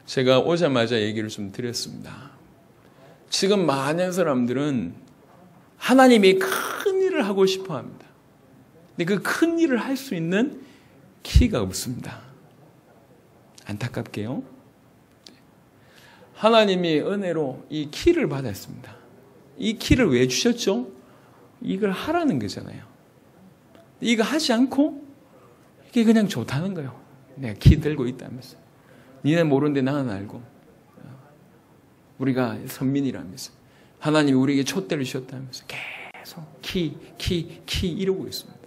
제가 오자마자 얘기를 좀 드렸습니다. 지금 많은 사람들은 하나님이 큰 일을 하고 싶어 합니다. 근데 그 큰 일을 할 수 있는 키가 없습니다. 안타깝게요. 하나님이 은혜로 이 키를 받았습니다. 이 키를 왜 주셨죠? 이걸 하라는 거잖아요. 이거 하지 않고 이게 그냥 좋다는 거예요. 내가 키 들고 있다면서. 니네 모르는데 나는 알고. 우리가 선민이라면서. 하나님이 우리에게 촛대를 주셨다면서 계속 키 이러고 있습니다.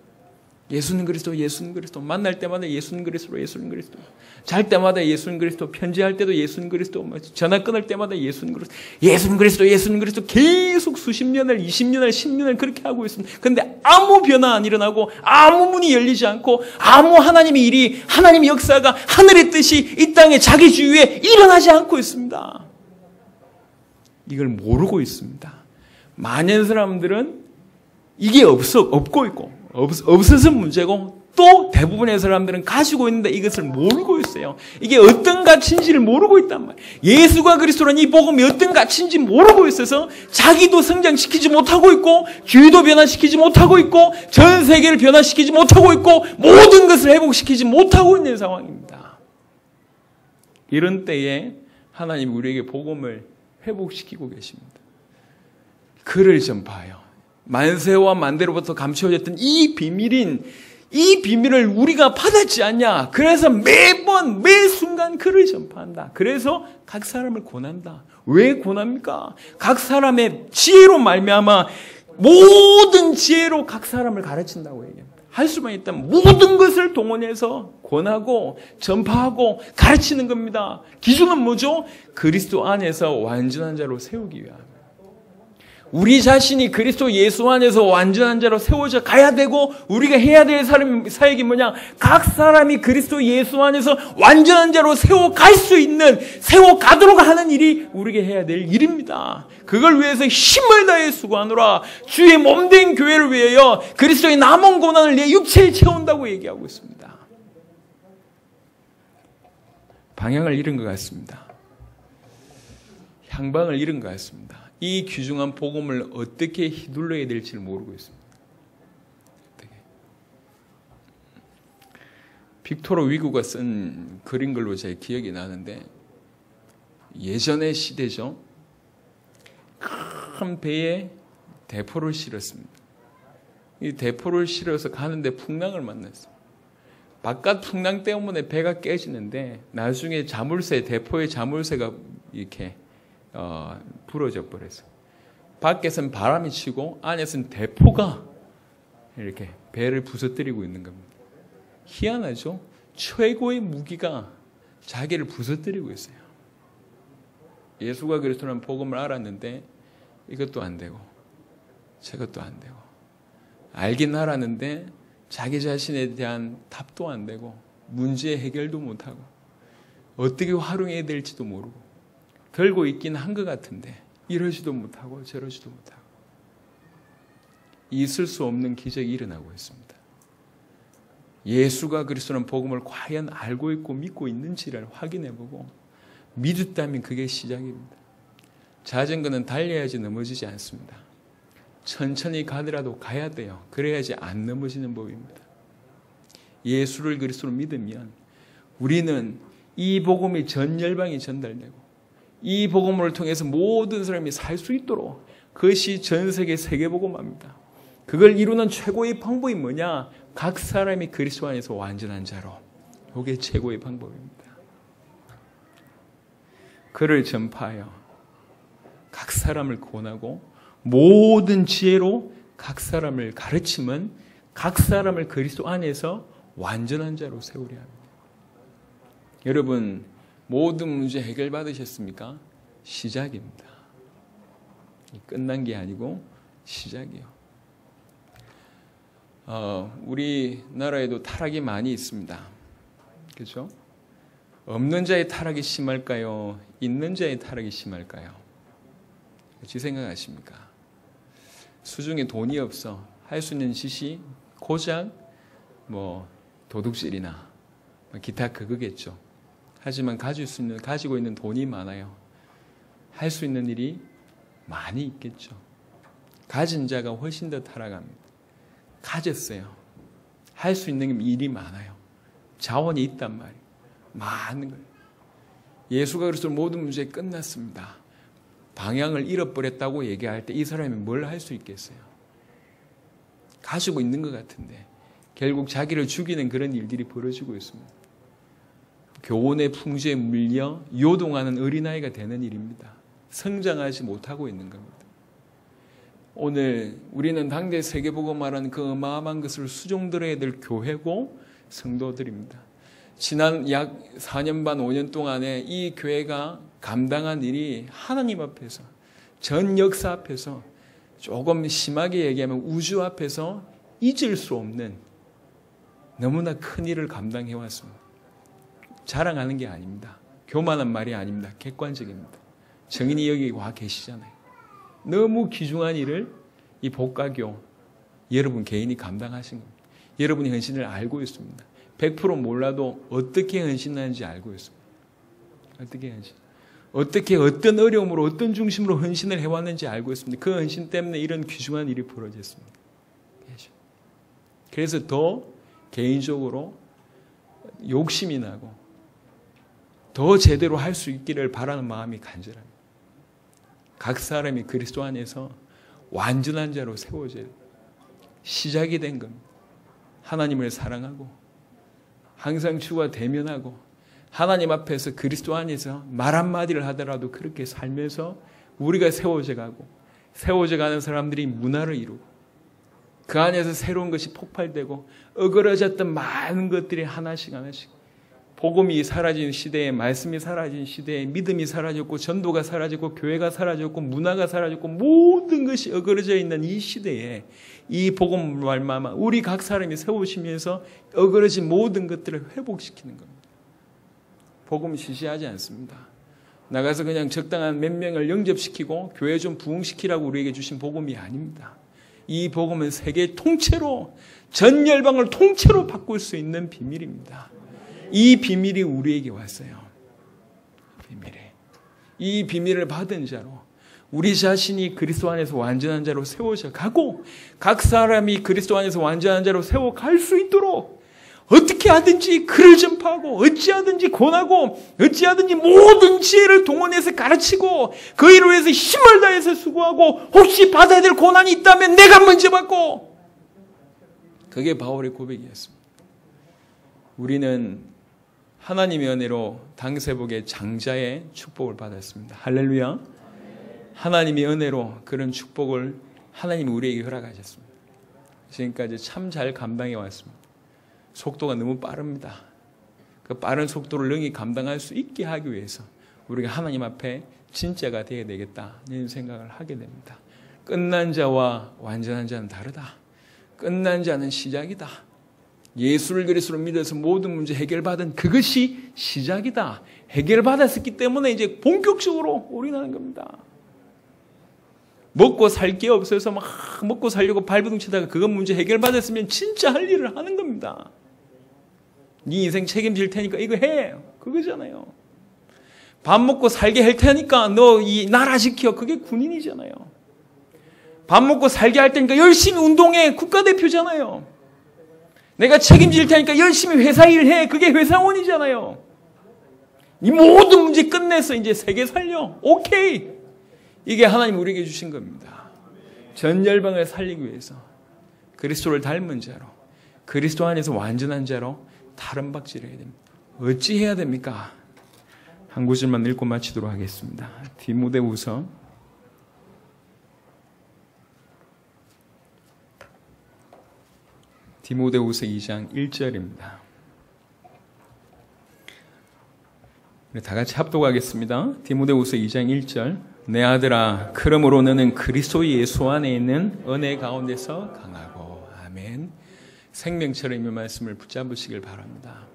예수는 그리스도, 예수는 그리스도. 만날 때마다 예수는 그리스도, 예수는 그리스도. 잘 때마다 예수는 그리스도. 편지할 때도 예수는 그리스도. 전화 끊을 때마다 예수는 그리스도. 예수는 그리스도, 예수는 그리스도. 계속 수십 년을, 20년을, 10년을 그렇게 하고 있습니다. 그런데 아무 변화 안 일어나고 아무 문이 열리지 않고 아무 하나님의 일이, 하나님의 역사가 하늘의 뜻이 이 땅에 자기 주위에 일어나지 않고 있습니다. 이걸 모르고 있습니다. 많은 사람들은 이게 없고 있고 없어서 문제고 또 대부분의 사람들은 가지고 있는데 이것을 모르고 있어요. 이게 어떤 가치인지를 모르고 있단 말이에요. 예수가 그리스도라는 이 복음이 어떤 가치인지 모르고 있어서 자기도 성장시키지 못하고 있고 교회도 변화시키지 못하고 있고 전 세계를 변화시키지 못하고 있고 모든 것을 회복시키지 못하고 있는 상황입니다. 이런 때에 하나님이 우리에게 복음을 회복시키고 계십니다. 그를 전파하여 만세와 만대로부터 감추어졌던 이 비밀을 우리가 받았지 않냐. 그래서 매번 매 순간 그를 전파한다. 그래서 각 사람을 권한다. 왜 권합니까? 각 사람의 지혜로 말미암아 모든 지혜로 각 사람을 가르친다고 얘기합니다. 할 수만 있다면 모든 것을 동원해서 권하고 전파하고 가르치는 겁니다. 기준은 뭐죠? 그리스도 안에서 완전한 자로 세우기 위함. 우리 자신이 그리스도 예수 안에서 완전한 자로 세워져 가야 되고 우리가 해야 될 사역이 뭐냐? 각 사람이 그리스도 예수 안에서 완전한 자로 세워갈 수 있는, 세워가도록 하는 일이 우리가 해야 될 일입니다. 그걸 위해서 힘을 다해 수고하노라. 주의 몸된 교회를 위하여 그리스도의 남은 고난을 내 육체에 채운다고 얘기하고 있습니다. 방향을 잃은 것 같습니다. 향방을 잃은 것 같습니다. 이 귀중한 복음을 어떻게 휘둘러야 될지를 모르고 있습니다. 빅토르 위구가 쓴 글인 걸로 제 기억이 나는데 예전의 시대죠. 큰 배에 대포를 실었습니다. 이 대포를 실어서 가는데 풍랑을 만났어요. 바깥 풍랑 때문에 배가 깨지는데 나중에 대포의 자물쇠가 이렇게 부러져 버렸어요. 밖에서는 바람이 치고 안에서는 대포가 이렇게 배를 부서뜨리고 있는 겁니다. 희한하죠? 최고의 무기가 자기를 부서뜨리고 있어요. 예수가 그리스도라는 복음을 알았는데 이것도 안 되고 저것도 안 되고 알긴 알았는데 자기 자신에 대한 답도 안 되고 문제 해결도 못하고 어떻게 활용해야 될지도 모르고 들고 있긴 한 것 같은데 이러지도 못하고 저러지도 못하고 있을 수 없는 기적이 일어나고 있습니다. 예수가 그리스도는 복음을 과연 알고 있고 믿고 있는지를 확인해보고 믿었다면 그게 시작입니다. 자전거는 달려야지 넘어지지 않습니다. 천천히 가더라도 가야 돼요. 그래야지 안 넘어지는 법입니다. 예수를 그리스도로 믿으면 우리는 이 복음이 전 열방에 전달되고 이 복음을 통해서 모든 사람이 살 수 있도록 그것이 전 세계 세계복음화입니다. 그걸 이루는 최고의 방법이 뭐냐? 각 사람이 그리스도 안에서 완전한 자로. 이게 최고의 방법입니다. 그를 전파하여 각 사람을 권하고 모든 지혜로 각 사람을 가르치면 각 사람을 그리스도 안에서 완전한 자로 세우려 합니다. 여러분 모든 문제 해결받으셨습니까? 시작입니다. 끝난 게 아니고 시작이요. 우리나라에도 타락이 많이 있습니다. 그렇죠? 없는 자의 타락이 심할까요? 있는 자의 타락이 심할까요? 어찌 생각하십니까? 수중에 돈이 없어 할 수 있는 짓이 고작 도둑질이나 기타 그거겠죠. 하지만 가지고 있는 돈이 많아요. 할 수 있는 일이 많이 있겠죠. 가진 자가 훨씬 더 타락합니다. 가졌어요. 할 수 있는 일이 많아요. 자원이 있단 말이에요. 많은 거예요. 예수가 그리스도 모든 문제 끝났습니다. 방향을 잃어버렸다고 얘기할 때 이 사람이 뭘 할 수 있겠어요? 가지고 있는 것 같은데 결국 자기를 죽이는 그런 일들이 벌어지고 있습니다. 교훈의 풍조에 물려 요동하는 어린아이가 되는 일입니다. 성장하지 못하고 있는 겁니다. 오늘 우리는 당대 세계복음화라는 그 어마어마한 것을 수종들어야 될 교회고 성도들입니다. 지난 약 4년 반 5년 동안에 이 교회가 감당한 일이 하나님 앞에서 전 역사 앞에서 조금 심하게 얘기하면 우주 앞에서 잊을 수 없는 너무나 큰 일을 감당해 왔습니다. 자랑하는 게 아닙니다. 교만한 말이 아닙니다. 객관적입니다. 정인이 여기 와 계시잖아요. 너무 귀중한 일을 이 복가교 여러분 개인이 감당하신 겁니다. 여러분이 헌신을 알고 있습니다. 100% 몰라도 어떻게 헌신하는지 알고 있습니다. 어떻게 헌신? 어떻게 어떤 어려움으로 어떤 중심으로 헌신을 해왔는지 알고 있습니다. 그 헌신 때문에 이런 귀중한 일이 벌어졌습니다. 그래서 더 개인적으로 욕심이 나고 더 제대로 할 수 있기를 바라는 마음이 간절합니다. 각 사람이 그리스도 안에서 완전한 자로 세워져야 시작이 된 겁니다. 하나님을 사랑하고 항상 주와 대면하고 하나님 앞에서 그리스도 안에서 말 한마디를 하더라도 그렇게 살면서 우리가 세워져 가고 세워져 가는 사람들이 문화를 이루고 그 안에서 새로운 것이 폭발되고 어그러졌던 많은 것들이 하나씩 복음이 사라진 시대에 말씀이 사라진 시대에 믿음이 사라졌고 전도가 사라졌고 교회가 사라졌고 문화가 사라졌고 모든 것이 어그러져 있는 이 시대에 이 복음을 말미암아 우리 각 사람이 세우시면서 어그러진 모든 것들을 회복시키는 겁니다. 복음은 시시하지 않습니다. 나가서 그냥 적당한 몇 명을 영접시키고 교회 좀 부흥시키라고 우리에게 주신 복음이 아닙니다. 이 복음은 세계 통째로 전 열방을 통째로 바꿀 수 있는 비밀입니다. 이 비밀이 우리에게 왔어요. 이 비밀을 받은 자로 우리 자신이 그리스도 안에서 완전한 자로 세워져 가고 각 사람이 그리스도 안에서 완전한 자로 세워갈 수 있도록 어떻게 하든지 글을 전파하고 어찌하든지 권하고 어찌하든지 모든 지혜를 동원해서 가르치고 그 일을 위해서 힘을 다해서 수고하고 혹시 받아야 될 고난이 있다면 내가 먼저 받고 그게 바울의 고백이었습니다. 우리는 하나님의 은혜로 당세복의 장자의 축복을 받았습니다. 할렐루야. 하나님의 은혜로 그런 축복을 하나님이 우리에게 허락하셨습니다. 지금까지 참 잘 감당해 왔습니다. 속도가 너무 빠릅니다. 그 빠른 속도를 능히 감당할 수 있게 하기 위해서 우리가 하나님 앞에 진짜가 되어야 되겠다 이런 생각을 하게 됩니다. 끝난 자와 완전한 자는 다르다. 끝난 자는 시작이다. 예수를 그리스도로 믿어서 모든 문제 해결받은 그것이 시작이다. 해결받았었기 때문에 이제 본격적으로 올인하는 겁니다. 먹고 살 게 없어서 막 먹고 살려고 발버둥 치다가 그것 문제 해결받았으면 진짜 할 일을 하는 겁니다. 네 인생 책임질 테니까 이거 해. 그거잖아요. 밥 먹고 살게 할 테니까 너 이 나라 지켜. 그게 군인이잖아요. 밥 먹고 살게 할 테니까 열심히 운동해. 국가대표잖아요. 내가 책임질 테니까 열심히 회사 일해. 그게 회사원이잖아요. 이 모든 문제 끝내서 이제 세계 살려. 오케이. 이게 하나님 우리에게 주신 겁니다. 전 열방을 살리기 위해서 그리스도를 닮은 자로 그리스도 안에서 완전한 자로 다른 박질을 해야 됩니다. 어찌 해야 됩니까? 한 구절만 읽고 마치도록 하겠습니다. 디모데후서 2장 1절입니다. 다 같이 합독하겠습니다. 디모데후서 2장 1절. 내 아들아, 그러므로 너는 그리스도 예수 안에 있는 은혜 가운데서 강하고. 아멘. 생명처럼 이 말씀을 붙잡으시길 바랍니다.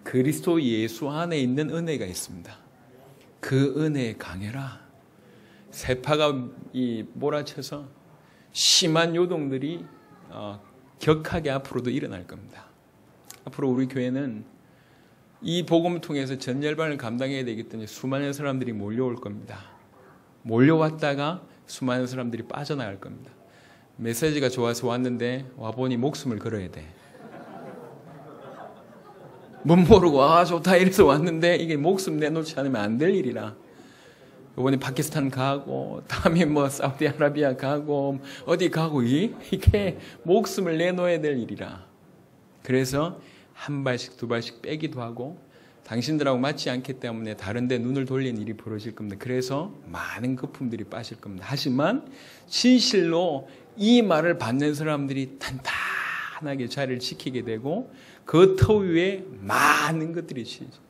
그리스도 예수 안에 있는 은혜가 있습니다. 그 은혜에 강해라. 세파가 몰아쳐서 심한 요동들이 격하게 앞으로도 일어날 겁니다. 앞으로 우리 교회는 이 복음을 통해서 전 열방을 감당해야 되기 때문에 수많은 사람들이 몰려올 겁니다. 몰려왔다가 수많은 사람들이 빠져나갈 겁니다. 메시지가 좋아서 왔는데 와보니 목숨을 걸어야 돼. 못 모르고 좋다 이래서 왔는데 이게 목숨 내놓지 않으면 안 될 일이라. 이번에 파키스탄 가고 다음에 사우디아라비아 가고 어디 가고 이게 목숨을 내놓아야 될 일이라. 그래서 한 발씩 두 발씩 빼기도 하고 당신들하고 맞지 않기 때문에 다른 데 눈을 돌리는 일이 벌어질 겁니다. 그래서 많은 거품들이 빠질 겁니다. 하지만 진실로 이 말을 받는 사람들이 단단하게 자리를 지키게 되고 그 터 위에 많은 것들이 치죠.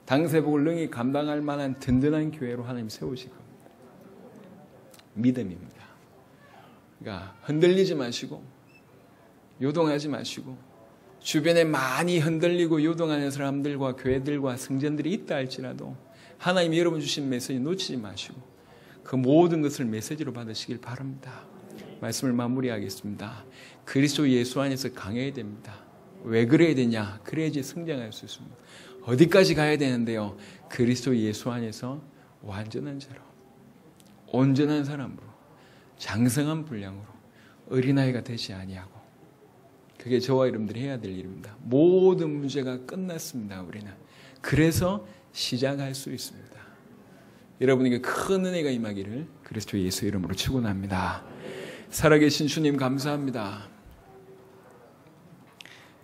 당세복을 능히 감당할 만한 든든한 교회로 하나님 세우실 겁니다. 믿음입니다. 그러니까 흔들리지 마시고 요동하지 마시고 주변에 많이 흔들리고 요동하는 사람들과 교회들과 성전들이 있다 할지라도 하나님이 여러분 주신 메시지 놓치지 마시고 그 모든 것을 메시지로 받으시길 바랍니다. 말씀을 마무리하겠습니다. 그리스도 예수 안에서 강해야 됩니다. 왜 그래야 되냐? 그래야지 성장할 수 있습니다. 어디까지 가야 되는데요? 그리스도 예수 안에서 완전한 자로, 온전한 사람으로, 장성한 분량으로 어린아이가 되지 아니하고, 그게 저와 여러분들이 해야 될 일입니다. 모든 문제가 끝났습니다. 우리는. 그래서 시작할 수 있습니다. 여러분에게 큰 은혜가 임하기를 그리스도 예수 이름으로 축원합니다. 살아계신 주님 감사합니다.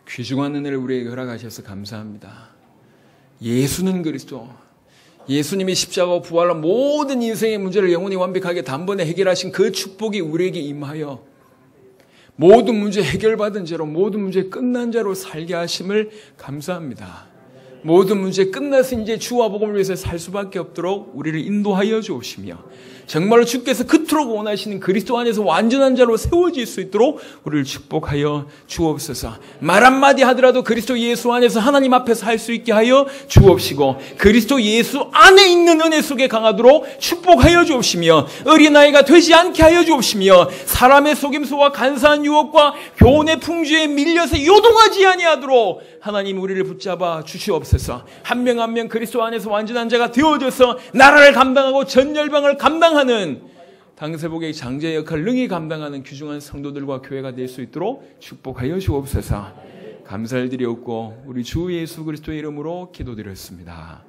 귀중한 은혜를 우리에게 허락하셔서 감사합니다. 예수는 그리스도, 예수님이 십자가와 부활로 모든 인생의 문제를 영원히 완벽하게 단번에 해결하신 그 축복이 우리에게 임하여 모든 문제 해결받은 자로, 모든 문제 끝난 자로 살게 하심을 감사합니다. 모든 문제 끝나서 이제 주와 복음을 위해서 살 수밖에 없도록 우리를 인도하여 주시며, 정말로 주께서 그토록 원하시는 그리스도 안에서 완전한 자로 세워질 수 있도록 우리를 축복하여 주옵소서. 말 한마디 하더라도 그리스도 예수 안에서 하나님 앞에서 할 수 있게 하여 주옵시고, 그리스도 예수 안에 있는 은혜 속에 강하도록 축복하여 주옵시며, 어린아이가 되지 않게 하여 주옵시며, 사람의 속임수와 간사한 유혹과 교훈의 풍주에 밀려서 요동하지 아니하도록 하나님 우리를 붙잡아 주시옵소서. 한 명 한 명 그리스도 안에서 완전한 자가 되어져서 나라를 감당하고 전 열방을 감당하는 당세복의 장제 역할을 능히 감당하는 귀중한 성도들과 교회가 될 수 있도록 축복하여 주옵소서. 감사를 드리옵고 우리 주 예수 그리스도의 이름으로 기도드렸습니다.